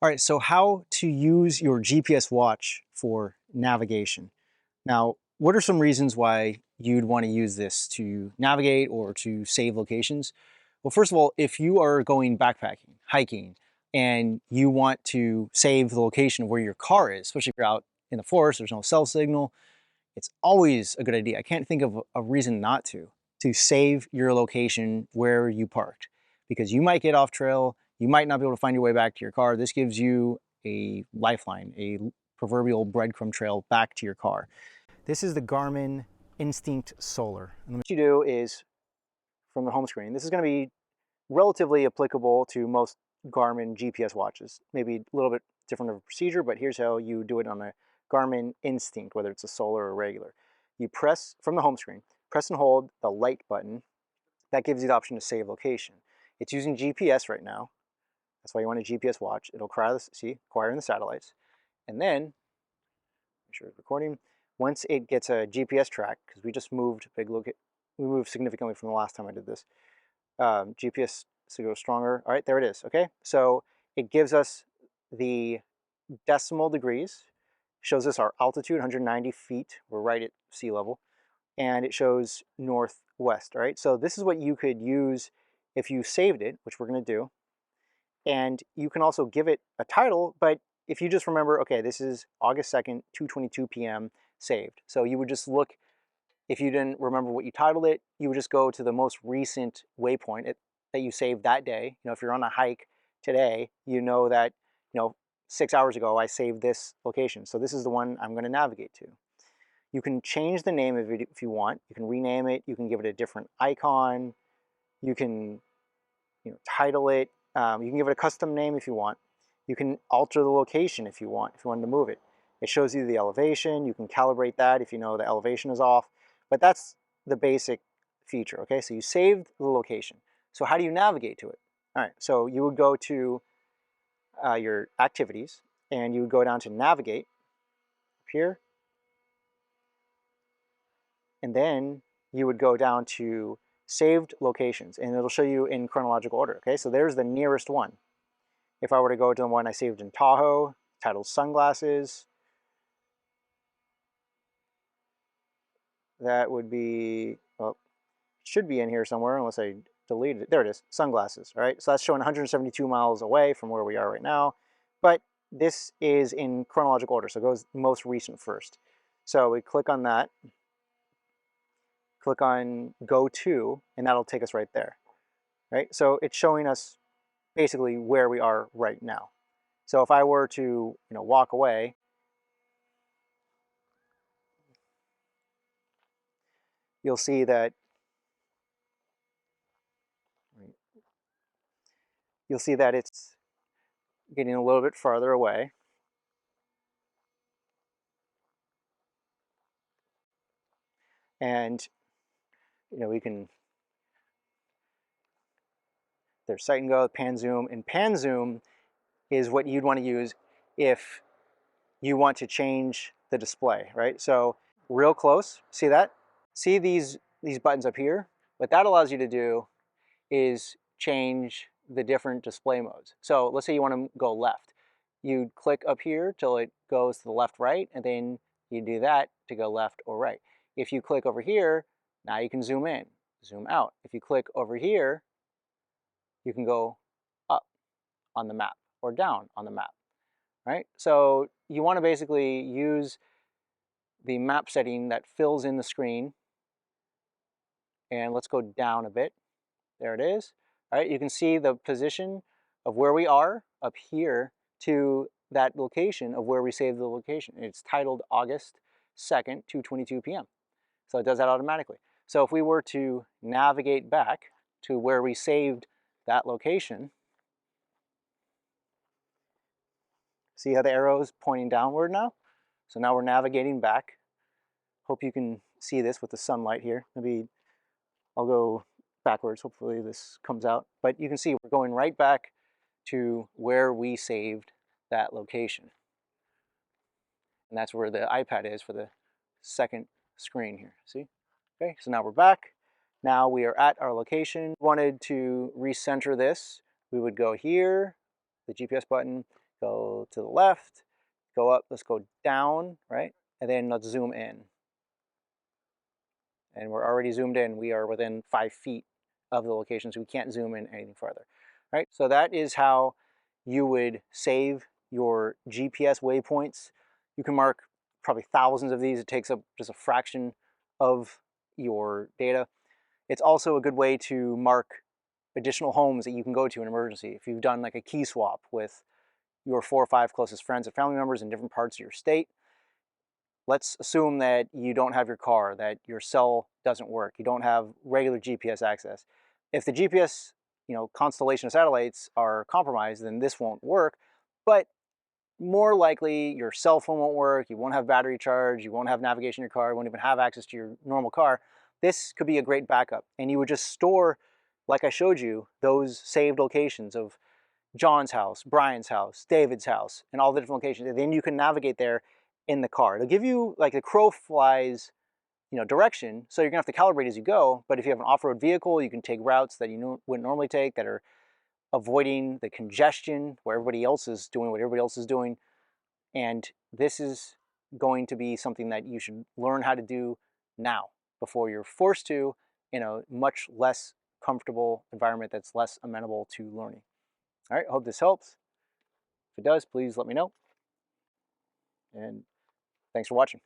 All right, so how to use your GPS watch for navigation. Now, what are some reasons why you'd want to use this to navigate or to save locations? Well, first of all, if you are going backpacking, hiking, and you want to save the location of where your car is, especially if you're out in the forest, there's no cell signal, it's always a good idea. I can't think of a reason not to save your location where you parked, because you might get off trail, you might not be able to find your way back to your car. This gives you a lifeline, a proverbial breadcrumb trail back to your car. This is the Garmin Instinct Solar. And what you do is, from the home screen, this is going to be relatively applicable to most Garmin GPS watches. Maybe a little bit different of a procedure, but here's how you do it on a Garmin Instinct, whether it's a solar or regular. You press from the home screen, press and hold the light button. That gives you the option to save location. It's using GPS right now. That's why you want a GPS watch. It'll acquiring the satellites. And then, make sure it's recording. Once it gets a GPS track, because we just moved we moved significantly from the last time I did this. GPS to go stronger. All right, there it is. Okay, so it gives us the decimal degrees, shows us our altitude, 190 feet. We're right at sea level, and it shows northwest. All right, so this is what you could use if you saved it, which we're going to do. And you can also give it a title, but if you just remember, okay, this is August 2nd, 2:22 p.m. saved. So you would just look, if you didn't remember what you titled it, you would just go to the most recent waypoint that you saved that day. If you're on a hike today, you know that, 6 hours ago I saved this location. So this is the one I'm going to navigate to. You can change the name of it if you want. You can rename it. You can give it a different icon. You can, title it. You can give it a custom name if you want. You can alter the location if you wanted to move it. It shows you the elevation. You can calibrate that if you know the elevation is off. But that's the basic feature, okay? So you saved the location. So how do you navigate to it? All right, so you would go to your activities, and you would go down to navigate up here, and then you would go down to saved locations, and it'll show you in chronological order, okay? So there's the nearest one. If I were to go to the one I saved in Tahoe, titled Sunglasses, that would be, well, should be in here somewhere unless I deleted it. There it is, sunglasses, right? So that's showing 172 miles away from where we are right now. But this is in chronological order, so it goes most recent first. So we click on that, click on Go To, and that'll take us right there, right? So it's showing us basically where we are right now. So if I were to, walk away, you'll see that it's getting a little bit farther away. And we can, there's sight and go, pan zoom, and pan zoom is what you'd want to use if you want to change the display, right? So real close, see that? See these buttons up here? What that allows you to do is change the different display modes. So let's say you want to go left. You'd click up here till it goes to the left, right, and then you do that to go left or right. If you click over here, now you can zoom in, zoom out. If you click over here, you can go up on the map or down on the map, right? So you want to basically use the map setting that fills in the screen. And let's go down a bit. There it is. All right, you can see the position of where we are up here to that location of where we saved the location. It's titled August 2nd, 2:22 p.m. So it does that automatically. So if we were to navigate back to where we saved that location, see how the arrow is pointing downward now? So now we're navigating back. Hope you can see this with the sunlight here. Maybe I'll go backwards. Hopefully this comes out. But you can see we're going right back to where we saved that location. And that's where the iPad is for the second screen here. See? Okay, so now we're back. Now we are at our location. Wanted to recenter this. We would go here, the GPS button, go to the left, go up, let's go down, right? And then let's zoom in. And we're already zoomed in. We are within 5 feet of the location, so we can't zoom in anything further, right? So that is how you would save your GPS waypoints. You can mark probably thousands of these. It takes up just a fraction of your data. It's also a good way to mark additional homes that you can go to in an emergency. If you've done like a key swap with your 4 or 5 closest friends and family members in different parts of your state, let's assume that you don't have your car, that your cell doesn't work, you don't have regular GPS access. If the GPS, constellation of satellites are compromised, then this won't work. But more likely, your cell phone won't work, you won't have battery charge, you won't have navigation in your car, you won't even have access to your normal car. This could be a great backup. And you would just store, like I showed you, those saved locations of John's house, Brian's house, David's house, and all the different locations. And then you can navigate there in the car. It'll give you like the crow flies, direction. So you're gonna have to calibrate as you go. But if you have an off-road vehicle, you can take routes that you wouldn't normally take, that are avoiding the congestion where everybody else is doing what everybody else is doing. And this is going to be something that you should learn how to do now before you're forced to in a much less comfortable environment that's less amenable to learning. All right, I hope this helps. If it does, please let me know. And thanks for watching.